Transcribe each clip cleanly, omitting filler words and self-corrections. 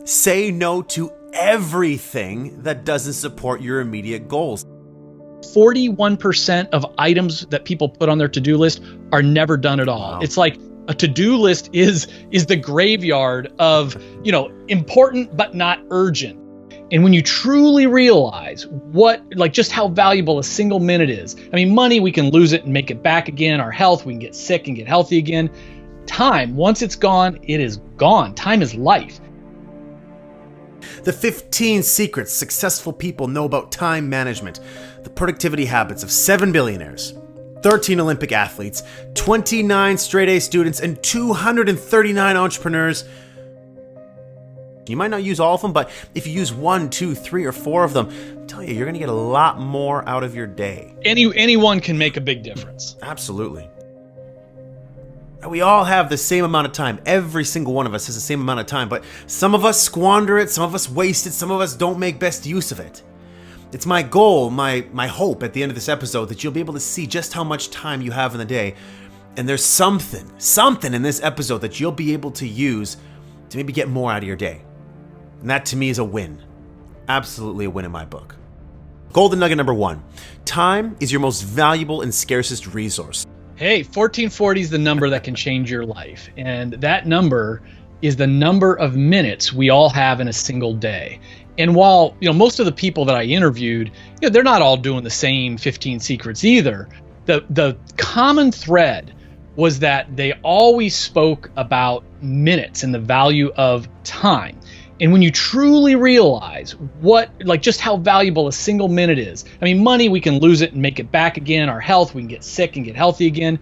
Say no to everything that doesn't support your immediate goals. 41% of items that people put on their to-do list are never done at all. Wow. It's like a to-do list is the graveyard of, important but not urgent. And when you truly realize just how valuable a single minute is. I mean, money, we can lose it and make it back again. Our health, we can get sick and get healthy again. Time, once it's gone, it is gone. Time is life. The 15 secrets successful people know about time management. The productivity habits of 7 billionaires, 13 Olympic athletes, 29 straight-A students, and 239 entrepreneurs. You might not use all of them, but if you use 1, 2, 3, or 4 of them, I tell you, you're going to get a lot more out of your day. Anyone can make a big difference. Absolutely. We all have the same amount of time. Every single one of us has the same amount of time, but some of us squander it, some of us waste it, some of us don't make best use of it. It's my goal, my hope at the end of this episode that you'll be able to see just how much time you have in the day. And there's something in this episode that you'll be able to use to maybe get more out of your day. And that to me is a win. Absolutely a win in my book. Golden nugget number 1. Time is your most valuable and scarcest resource. Hey, 1440 is the number that can change your life. And that number is the number of minutes we all have in a single day. And while, most of the people that I interviewed, they're not all doing the same 15 secrets either. The common thread was that they always spoke about minutes and the value of time. And when you truly realize just how valuable a single minute is, I mean, money, we can lose it and make it back again. Our health, we can get sick and get healthy again.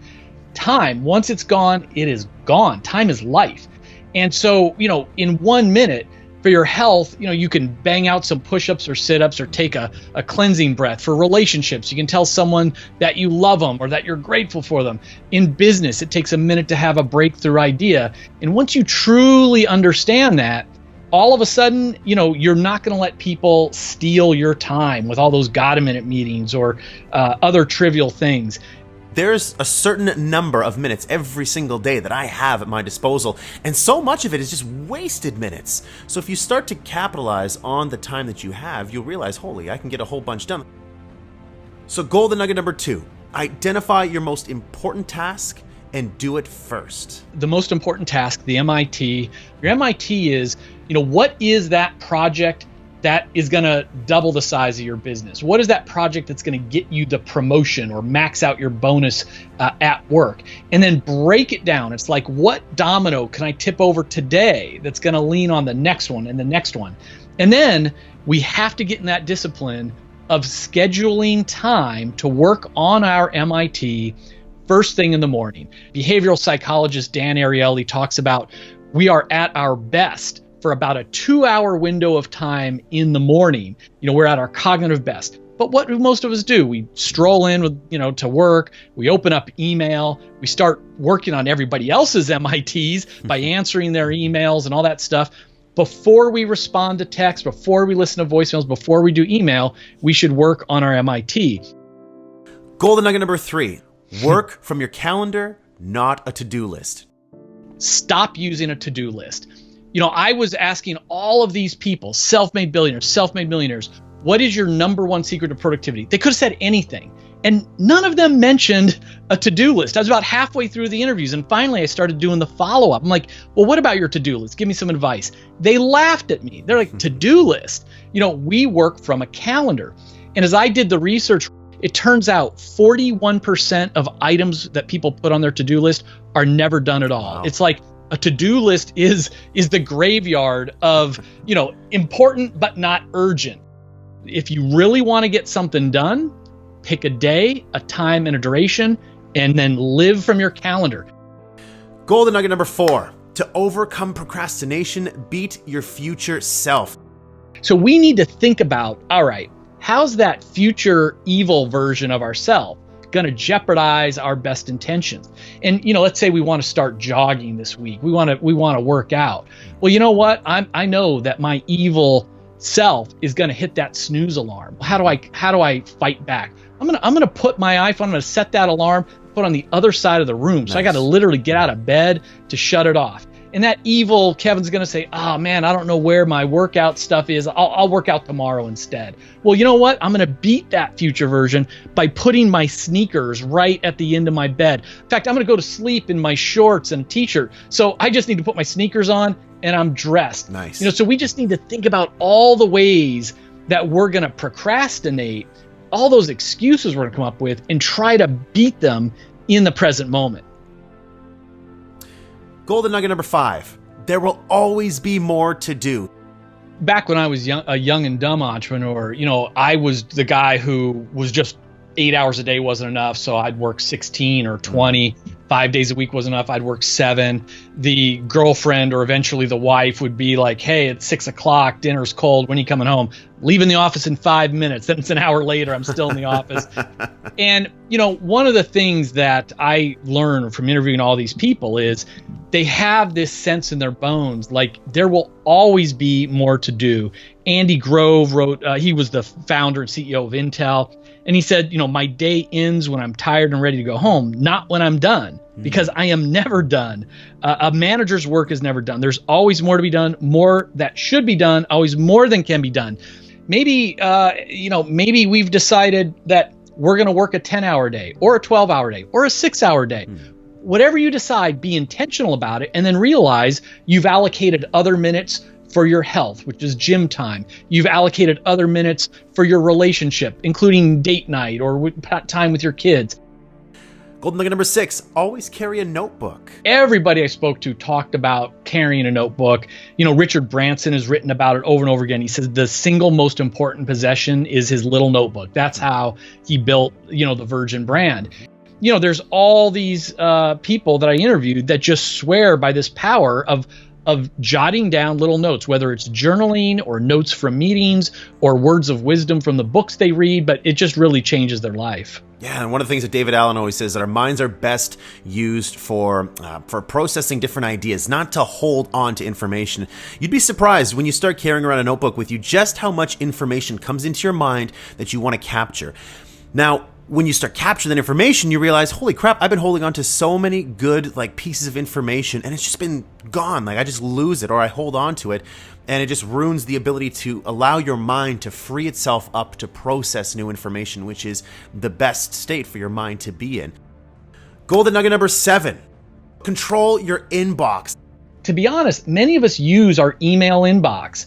Time, once it's gone, it is gone. Time is life. And so, in 1 minute for your health, you can bang out some push-ups or sit-ups or take a cleansing breath. For relationships, you can tell someone that you love them or that you're grateful for them. In business, it takes a minute to have a breakthrough idea. And once you truly understand that, all of a sudden, you're not going to let people steal your time with all those God-a-minute meetings or other trivial things. There's a certain number of minutes every single day that I have at my disposal, and so much of it is just wasted minutes. So if you start to capitalize on the time that you have, you'll realize, holy, I can get a whole bunch done. So golden nugget number 2, identify your most important task and do it first. The most important task, the MIT. Your MIT is, what is that project that is going to double the size of your business? What is that project that's going to get you the promotion or max out your bonus at work? And then break it down. It's like, what domino can I tip over today that's going to lean on the next one and the next one? And then we have to get in that discipline of scheduling time to work on our MIT first thing in the morning. Behavioral psychologist Dan Ariely talks about we are at our best for about a 2-hour window of time in the morning. We're at our cognitive best. But what do most of us do? We stroll in with, to work, we open up email, we start working on everybody else's MITs by answering their emails and all that stuff. Before we respond to text, before we listen to voicemails, before we do email, we should work on our MIT. Golden nugget number 3, work from your calendar, not a to-do list. Stop using a to-do list. I was asking all of these people, self-made billionaires, self-made millionaires, what is your number 1 secret to productivity? They could have said anything. And none of them mentioned a to-do list. I was about halfway through the interviews. And finally, I started doing the follow-up. I'm like, well, what about your to-do list? Give me some advice. They laughed at me. They're like, to-do list? We work from a calendar. And as I did the research, it turns out 41% of items that people put on their to-do list are never done at all. Wow. It's like, a to-do list is the graveyard of, important but not urgent. If you really want to get something done, pick a day, a time, and a duration, and then live from your calendar. Golden nugget number 4, to overcome procrastination, beat your future self. So we need to think about, all right, how's that future evil version of ourselves going to jeopardize our best intentions? And let's say we want to start jogging this week. We want to work out. Well, you know what? I know that my evil self is going to hit that snooze alarm. How do I fight back? I'm going to put my iPhone, I'm going to set that alarm, put on the other side of the room. So I got to literally get out of bed to shut it off. And that evil Kevin's going to say, oh man, I don't know where my workout stuff is. I'll work out tomorrow instead. Well, you know what? I'm going to beat that future version by putting my sneakers right at the end of my bed. In fact, I'm going to go to sleep in my shorts and a t-shirt. So I just need to put my sneakers on and I'm dressed. Nice. So we just need to think about all the ways that we're going to procrastinate, all those excuses we're going to come up with, and try to beat them in the present moment. Golden nugget number 5. There will always be more to do. Back when I was a young and dumb entrepreneur, I was the guy who was just 8 hours a day wasn't enough. So I'd work 16 or 20. 5 days a week wasn't enough. I'd work 7. The girlfriend or eventually the wife would be like, hey, it's 6 o'clock. Dinner's cold. When are you coming home? Leaving the office in 5 minutes. Then it's an hour later. I'm still in the office. And, one of the things that I learned from interviewing all these people is they have this sense in their bones, like there will always be more to do. Andy Grove wrote, he was the founder and CEO of Intel. And he said, my day ends when I'm tired and ready to go home, not when I'm done, because I am never done. A manager's work is never done. There's always more to be done, more that should be done, always more than can be done. Maybe, maybe we've decided that we're going to work a 10-hour day or a 12-hour day or a 6-hour day. Whatever you decide, be intentional about it, and then realize you've allocated other minutes for your health, which is gym time. You've allocated other minutes for your relationship, including date night or time with your kids. Golden nugget number 6, always carry a notebook. Everybody I spoke to talked about carrying a notebook. Richard Branson has written about it over and over again. He says the single most important possession is his little notebook. That's how he built, the Virgin brand. There's all these people that I interviewed that just swear by this power of jotting down little notes, whether it's journaling or notes from meetings or words of wisdom from the books they read, but it just really changes their life. Yeah, and one of the things that David Allen always says that our minds are best used for processing different ideas, not to hold on to information. You'd be surprised when you start carrying around a notebook with you just how much information comes into your mind that you want to capture. Now, when you start capturing that information, you realize, holy crap, I've been holding on to so many good pieces of information and it's just been gone. I just lose it or I hold on to it and it just ruins the ability to allow your mind to free itself up to process new information, which is the best state for your mind to be in. Golden nugget number 7, control your inbox. To be honest, many of us use our email inbox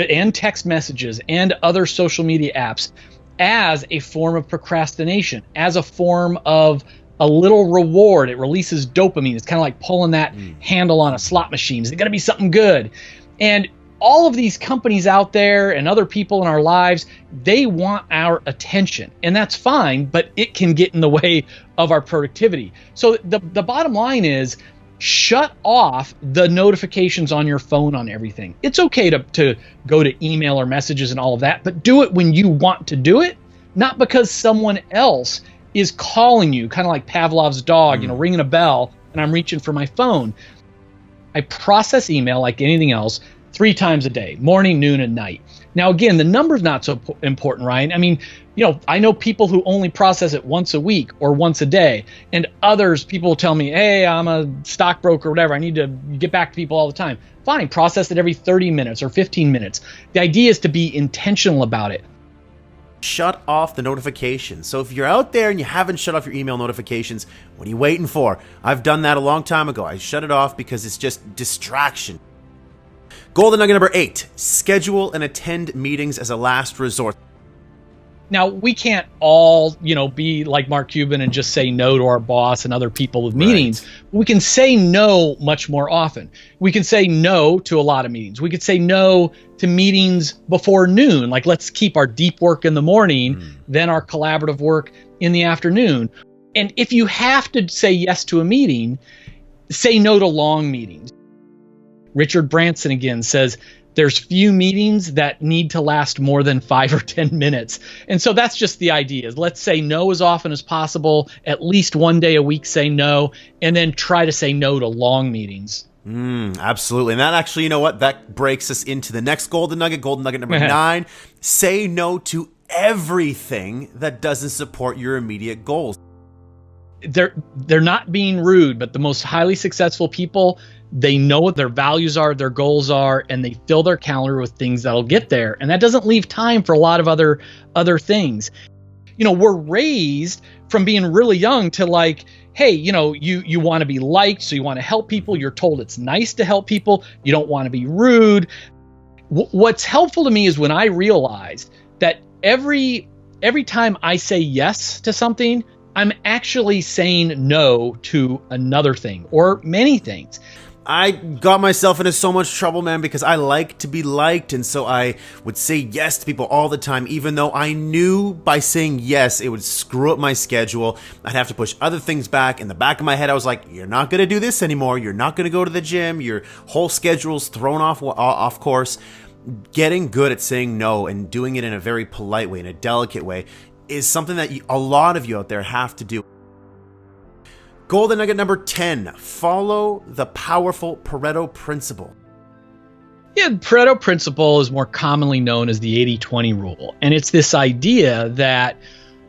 and text messages and other social media apps as a form of procrastination, as a form of a little reward. It releases dopamine. It's kind of like pulling that handle on a slot machine. Is it going to be something good? And all of these companies out there and other people in our lives, they want our attention. And that's fine, but it can get in the way of our productivity. So the bottom line is, shut off the notifications on your phone on everything. It's okay to go to email or messages and all of that, but do it when you want to do it, not because someone else is calling you, kind of like Pavlov's dog, ringing a bell, and I'm reaching for my phone. I process email like anything else 3 times a day, morning, noon, and night. Now, again, the number's not so important, Ryan. I mean, I know people who only process it once a week or once a day, and people will tell me, hey, I'm a stockbroker or whatever. I need to get back to people all the time. Fine, process it every 30 minutes or 15 minutes. The idea is to be intentional about it. Shut off the notifications. So if you're out there and you haven't shut off your email notifications, what are you waiting for? I've done that a long time ago. I shut it off because it's just distraction. Golden nugget number 8, schedule and attend meetings as a last resort. Now, we can't all, be like Mark Cuban and just say no to our boss and other people with meetings. Right. We can say no much more often. We can say no to a lot of meetings. We could say no to meetings before noon. Like, let's keep our deep work in the morning, then our collaborative work in the afternoon. And if you have to say yes to a meeting, say no to long meetings. Richard Branson again says, there's few meetings that need to last more than 5 or 10 minutes. And so that's just the idea. Let's say no as often as possible, at least one day a week say no, and then try to say no to long meetings. Absolutely. And that actually, that breaks us into the next golden nugget number 9. Say no to everything that doesn't support your immediate goals. They're not being rude, but the most highly successful people, they know what their values are, their goals are, and they fill their calendar with things that'll get there. And that doesn't leave time for a lot of other things. We're raised from being really young to like, hey, you want to be liked, so you want to help people. You're told it's nice to help people. You don't want to be rude. What's helpful to me is when I realized that every time I say yes to something, I'm actually saying no to another thing or many things. I got myself into so much trouble, man, because I like to be liked, and so I would say yes to people all the time, even though I knew by saying yes, it would screw up my schedule. I'd have to push other things back. In the back of my head, I was like, you're not going to do this anymore. You're not going to go to the gym. Your whole schedule's thrown off course. Getting good at saying no and doing it in a very polite way, in a delicate way, is something that a lot of you out there have to do. Golden nugget number 10, follow the powerful Pareto principle. Yeah, the Pareto principle is more commonly known as the 80-20 rule. And it's this idea that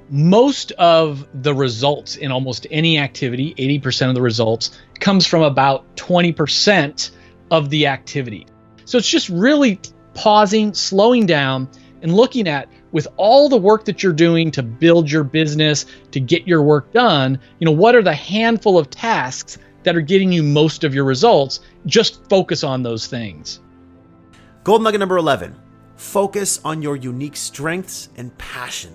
most of the results in almost any activity, 80% of the results, comes from about 20% of the activity. So it's just really pausing, slowing down, and looking at, with all the work that you're doing to build your business, to get your work done, what are the handful of tasks that are getting you most of your results? Just focus on those things. Golden nugget number 11, focus on your unique strengths and passion.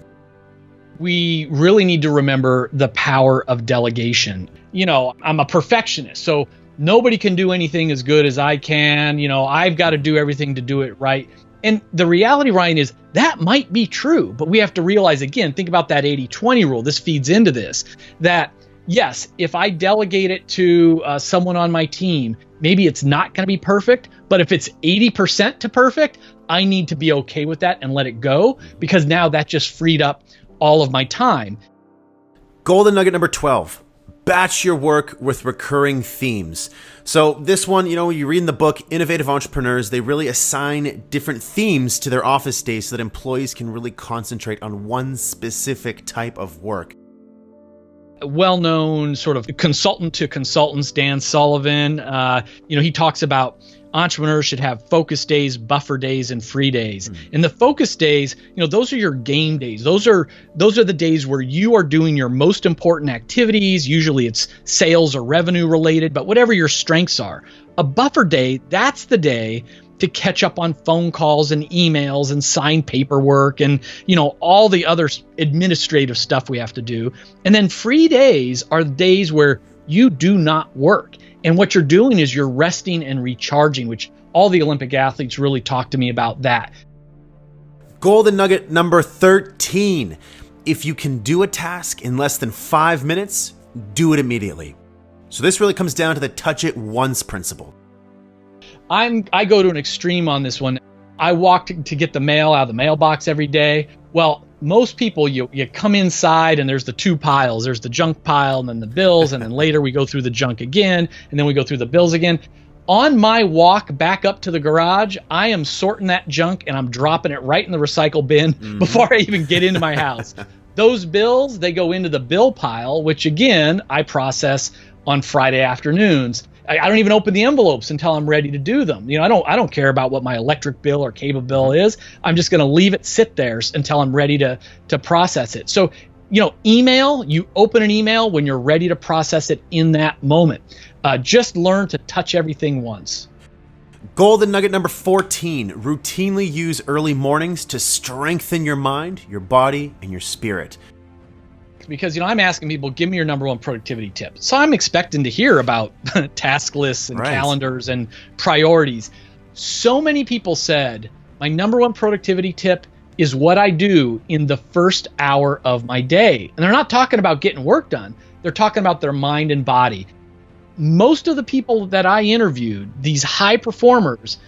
We really need to remember the power of delegation. I'm a perfectionist, so nobody can do anything as good as I can. I've got to do everything to do it right. And the reality, Ryan, is that might be true, but we have to realize, again, think about that 80-20 rule. This feeds into this, that yes, if I delegate it to someone on my team, maybe it's not going to be perfect, but if it's 80% to perfect, I need to be okay with that and let it go, because now that just freed up all of my time. Golden nugget number 12. Batch your work with recurring themes. So this one, you read in the book, Innovative Entrepreneurs, they really assign different themes to their office days so that employees can really concentrate on one specific type of work. Well-known sort of consultant to consultants, Dan Sullivan, he talks about entrepreneurs should have focus days, buffer days, and free days. And the focus days, those are your game days. Those are the days where you are doing your most important activities. Usually it's sales or revenue related, but whatever your strengths are. A buffer day, that's the day to catch up on phone calls and emails and sign paperwork and, all the other administrative stuff we have to do. And then free days are the days where you do not work. And what you're doing is you're resting and recharging, which all the Olympic athletes really talk to me about that. Golden nugget number 13. If you can do a task in less than 5 minutes, do it immediately. So this really comes down to the touch it once principle. I go to an extreme on this one. I walk to get the mail out of the mailbox every day. Well, most people, you come inside and there's the two piles. There's the junk pile and then the bills, and then later we go through the junk again, and then we go through the bills again. On my walk back up to the garage, I am sorting that junk and I'm dropping it right in the recycle bin before I even get into my house. Those bills, they go into the bill pile, which again, I process on Friday afternoons. I don't even open the envelopes until I'm ready to do them. I don't care about what my electric bill or cable bill is. I'm just going to leave it sit there until I'm ready to process it. So, email, you open an email when you're ready to process it in that moment. Just learn to touch everything once. Golden nugget number 14, routinely use early mornings to strengthen your mind, your body, and your spirit. Because, I'm asking people, give me your number one productivity tip. So I'm expecting to hear about task lists and calendars and priorities. So many people said, my number one productivity tip is what I do in the first hour of my day. And they're not talking about getting work done. They're talking about their mind and body. Most of the people that I interviewed, these high performers,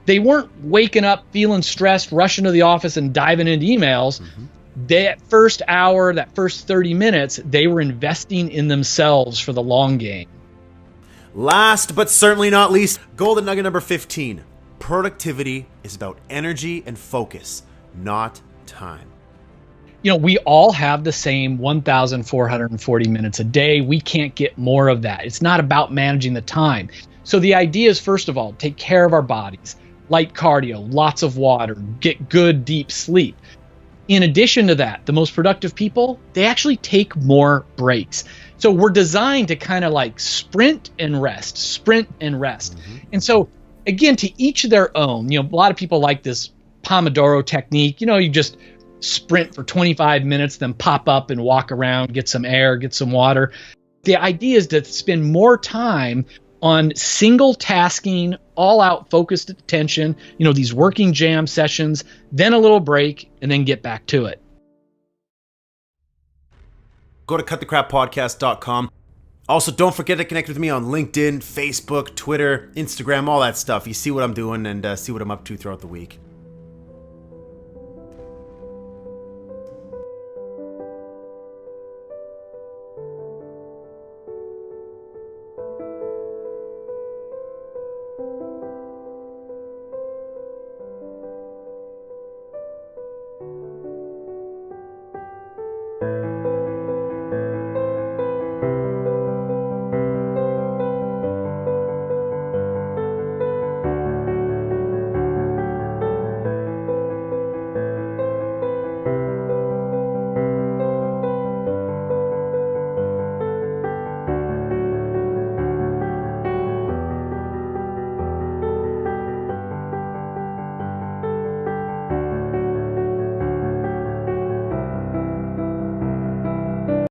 they weren't waking up feeling stressed, rushing to the office and diving into emails. That first hour, that first 30 minutes, they were investing in themselves for the long game. Last but certainly not least, golden nugget number 15. Productivity is about energy and focus, not time. We all have the same 1,440 minutes a day. We can't get more of that. It's not about managing the time. So the idea is, first of all, take care of our bodies, light cardio, lots of water, get good deep sleep. In addition to that, the most productive people, they actually take more breaks. So we're designed to kind of like sprint and rest, sprint and rest. And so again, to each their own. A lot of people like this Pomodoro technique. You just sprint for 25 minutes, then pop up and walk around, get some air, get some water. The idea is to spend more time on single tasking, all out focused attention, these working jam sessions, then a little break, and then get back to it. Go to cutthecrappodcast.com. Also, don't forget to connect with me on LinkedIn, Facebook, Twitter, Instagram, all that stuff. You see what I'm doing and see what I'm up to throughout the week.